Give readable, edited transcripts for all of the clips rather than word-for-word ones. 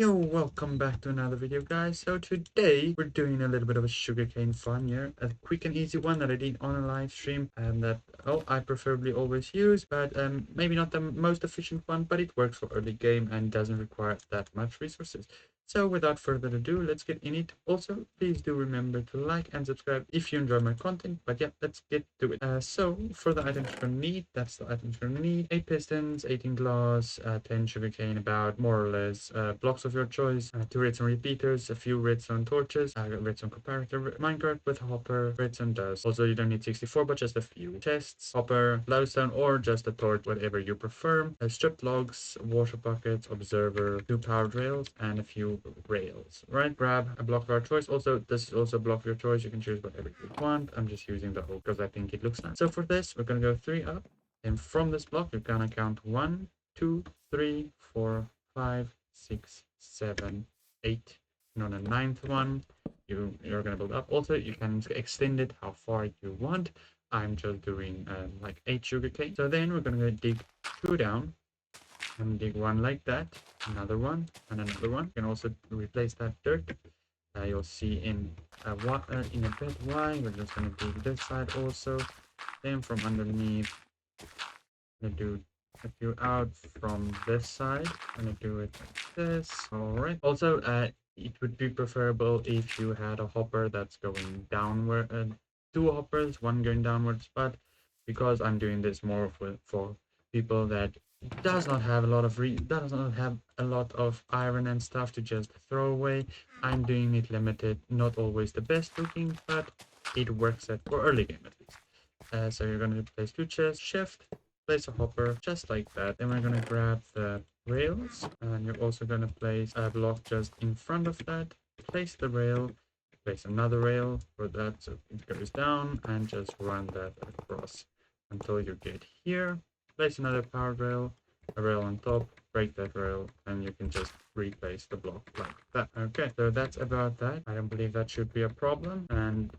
Yo, welcome back to another video, guys. So today we're doing a little bit of a sugarcane fun here, a quick and easy one that I did on a live stream, and that I preferably always use, but maybe not the most efficient one, but it works for early game and doesn't require that much resources. So without further ado, let's get in it. Also, please do remember to like and subscribe if you enjoy my content. But yeah, let's get to it. So for the items you're gonna need, that's the items you're gonna need: 8 pistons, 18 glass, 10 sugarcane, about more or less, blocks of your choice, 2 redstone repeaters, a few redstone torches, redstone comparator, minecart with hopper, redstone dust. Also, you don't need 64, but just a few chests, hopper, glowstone, or just a torch, whatever you prefer. Stripped logs, water buckets, observer, 2 powered rails, and a few rails. Right, grab a block of our choice. Also, this is also a block of your choice. You can choose whatever you want. I'm just using the oak because I think it looks nice. So for this, we're gonna go 3 up, and from this block, you're gonna count 1, 2, 3, 4, 5, 6, 7, 8, and on the ninth one, you're gonna build up. Also, you can extend it how far you want. I'm just doing like 8 sugarcane. So then we're gonna dig 2 down and dig one like that, another one, and another one. You can also replace that dirt. You'll see in a bit why. We're just gonna dig this side also. Then from underneath, I'm gonna do a few out from this side. I'm gonna do it like this. All right. Also, it would be preferable if you had a hopper that's going downward. 2 hoppers, one going downwards. But because I'm doing this more for people that does not have a lot of iron and stuff to just throw away, I'm doing it limited. Not always the best looking, but it works at for early game at least. So you're gonna place 2 chests, shift, place a hopper just like that. Then we're gonna grab the rails, and you're also gonna place a block just in front of that. Place the rail, place another rail for that so it goes down, and just run that across until you get here. Place another power rail, a rail on top, break that rail, and you can just replace the block like that. Okay, so that's about that. I don't believe that should be a problem. And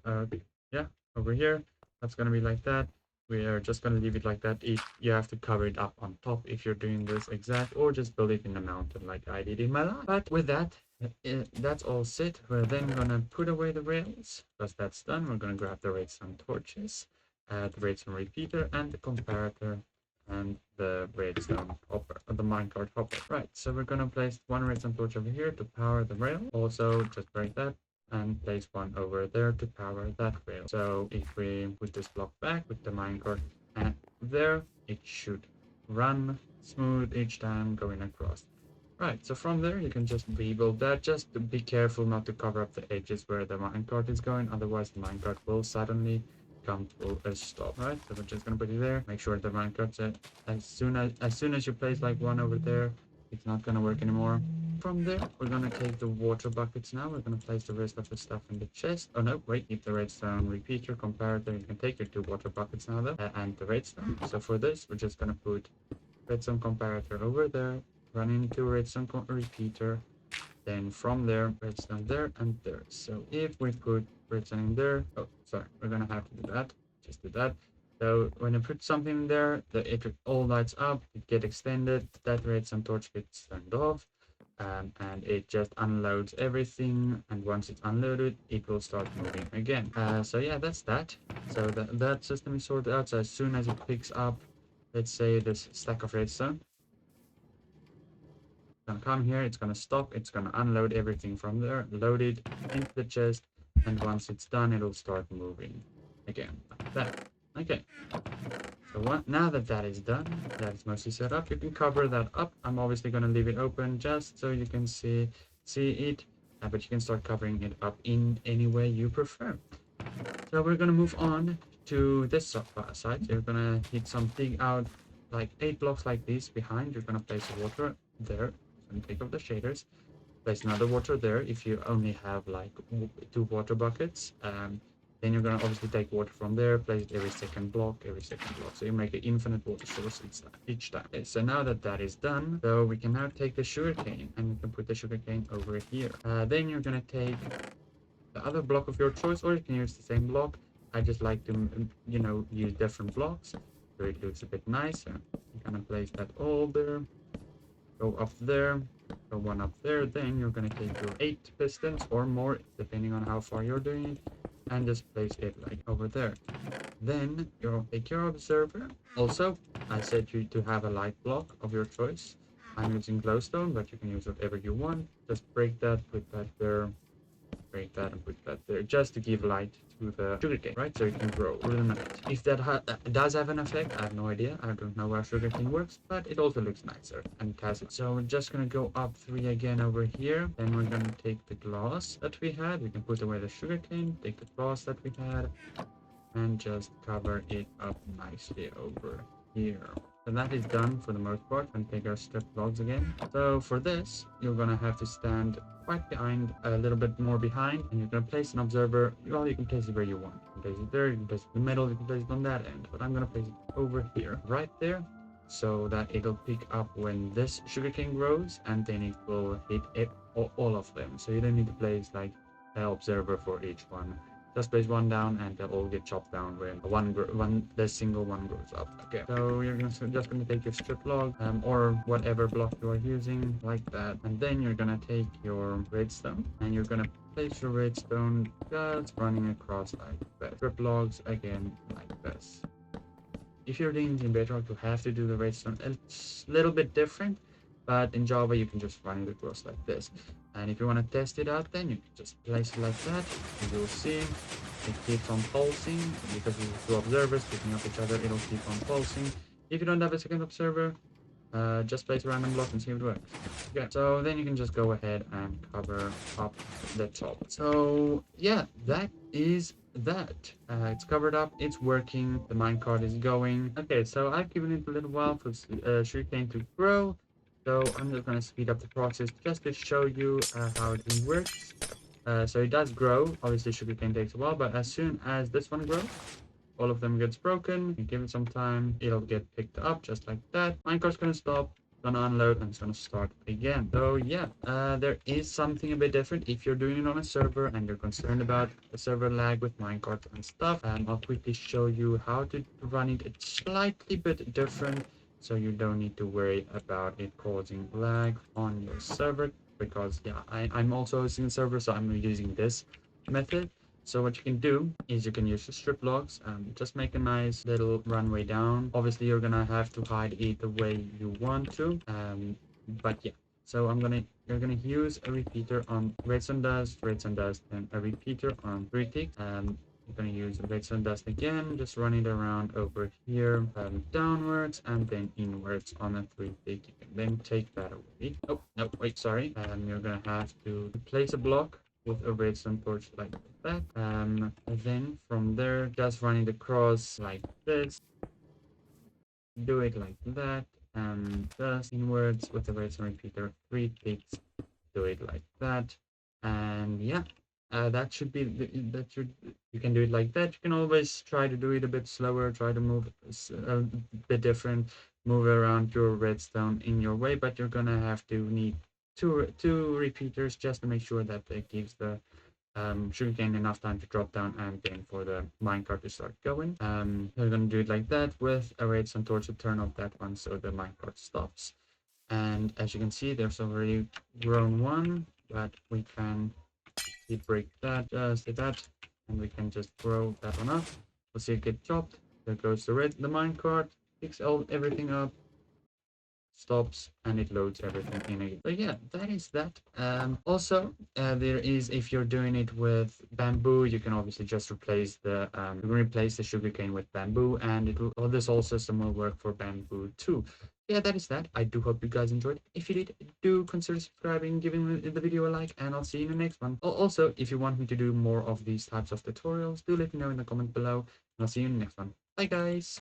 yeah, over here, that's gonna be like that. We are just gonna leave it like that. If you have to cover it up on top if you're doing this exact, or just build it in a mountain like I did in my life. But with that, that's all set. We're then gonna put away the rails. Because that's done, we're gonna grab the redstone torches, the redstone repeater, and the comparator, and the redstone hopper, the minecart hopper. Right, so we're gonna place 1 redstone torch over here to power the rail. Also, just break that and place 1 over there to power that rail. So if we put this block back with the minecart and there, it should run smooth each time going across. Right, so from there you can just rebuild that. Just to be careful not to cover up the edges where the minecart is going, otherwise the minecart will suddenly come to a stop. Right, so we're just gonna put it there. Make sure the minecart's as soon as you place like 1 over there, it's not gonna work anymore. From there, we're gonna take the water buckets now. We're gonna place the rest of the stuff in the chest. Oh no, wait, keep the redstone repeater, comparator. You can take your 2 water buckets now though, and the redstone. So for this, we're just gonna put redstone comparator over there, run into redstone repeater, then from there, redstone there and there. So if we put redstone in there, oh, sorry, we're gonna have to do that. Just do that. So when you put something in there, it all lights up, it gets extended, that redstone torch gets turned off, and it just unloads everything. And once it's unloaded, it will start moving again. So yeah, that's that. So that system is sorted out. So as soon as it picks up, let's say this stack of redstone, gonna come here, it's gonna stop, it's gonna unload everything from there, load it into the chest, and once it's done, it'll start moving again like that. Okay, so now that that is done, that is mostly set up, you can cover that up. I'm obviously gonna leave it open just so you can see it, but you can start covering it up in any way you prefer. So we're gonna move on to this side. So you're gonna hit dig out like 8 blocks like this behind. You're gonna place a water there, and take off the shaders. Place another water there if you only have like 2 water buckets. Then you're gonna obviously take water from there, place it every second block. So you make an infinite water source each time. Okay, so now that that is done, so we can now take the sugarcane, and you can put the sugarcane over here. Then you're gonna take the other block of your choice, or you can use the same block. I just like to, use different blocks so it looks a bit nicer. I'm gonna place that all there, go up there, So one up there, then you're gonna take your 8 pistons or more, depending on how far you're doing it, and just place it like over there. Then you'll take your observer. Also, I said you to have a light block of your choice. I'm using glowstone, but you can use whatever you want. Just break that, put that there, break that and put that there, just to give light to the sugarcane, right? So it can grow through the night. If that does have an effect, I have no idea. I don't know how sugarcane works, but it also looks nicer and it has it. So we're just gonna go up 3 again over here. Then we're gonna take the glass that we had. We can put away the sugarcane, take the glass that we had, and just cover it up nicely over here. So that is done for the most part. And take our strip logs again. So for this, you're gonna have to stand quite behind, a little bit more behind, and you're gonna place an observer. Well, you can place it where you want. You can place it there, you can place it in the middle, you can place it on that end. But I'm gonna place it over here, right there, so that it'll pick up when this sugarcane grows, and then it will hit all of them. So you don't need to place like an observer for each one. Just place one down and they'll all get chopped down when the single one grows up. Okay, so you're just gonna take your strip log or whatever block you are using like that, and then you're gonna take your redstone and you're gonna place your redstone just running across like that. Strip logs again like this. If you're doing it in Bedrock, you have to do the redstone. It's a little bit different, but in Java you can just run it across like this. And if you want to test it out, then you can just place it like that. And you'll see it keeps on pulsing because it's two observers picking up each other. It'll keep on pulsing. If you don't have a second observer, just place a random block and see if it works. Okay, so then you can just go ahead and cover up the top. So yeah, that is that. It's covered up, it's working, the minecart is going. Okay, so I've given it a little while for sugarcane to grow. So I'm just gonna speed up the process just to show you how it works. So it does grow. Obviously sugarcane takes a while, but as soon as this one grows, all of them gets broken. You give it some time, it'll get picked up just like that. Minecart's gonna stop, gonna unload, and it's gonna start again. So yeah, there is something a bit different if you're doing it on a server and you're concerned about the server lag with minecart and stuff. And I'll quickly show you how to run it. It's slightly bit different, so you don't need to worry about it causing lag on your server, because yeah, I'm also hosting a server, so I'm using this method. So what you can do is you can use the strip logs, just make a nice little runway down. Obviously you're gonna have to hide it the way you want to, but yeah. So you're gonna use a repeater on redstone dust, and a repeater on 3 ticks. You're gonna use redstone dust again, just run it around over here, downwards and then inwards on a 3 tick. You can then take that away. Oh no, wait, sorry. You're gonna have to place a block with a redstone torch like that. Then from there, just run it across like this. Do it like that. Just inwards with the redstone repeater. 3 ticks. Do it like that. And yeah, that should be you can do it like that. You can always try to do it a bit slower. Try to move a bit different. Move around your redstone in your way, but you're gonna have to need two repeaters just to make sure that it gives the sugarcane enough time to drop down and then for the minecart to start going. We're gonna do it like that with a redstone torch to turn off that one so the minecart stops. And as you can see, there's already grown one, but we can break that, just like that, and we can just grow that one up. We'll see it get chopped. There goes the minecart, picks everything up, stops, and it loads everything in again. So yeah, that is that. Also, there is, if you're doing it with bamboo, you can obviously just replace the sugarcane with bamboo, and it will, this whole system will work for bamboo too. Yeah, that is that. I do hope you guys enjoyed. If you did, do consider subscribing, giving the video a like, and I'll see you in the next one. Also, if you want me to do more of these types of tutorials, do let me know in the comment below, and I'll see you in the next one. Bye guys!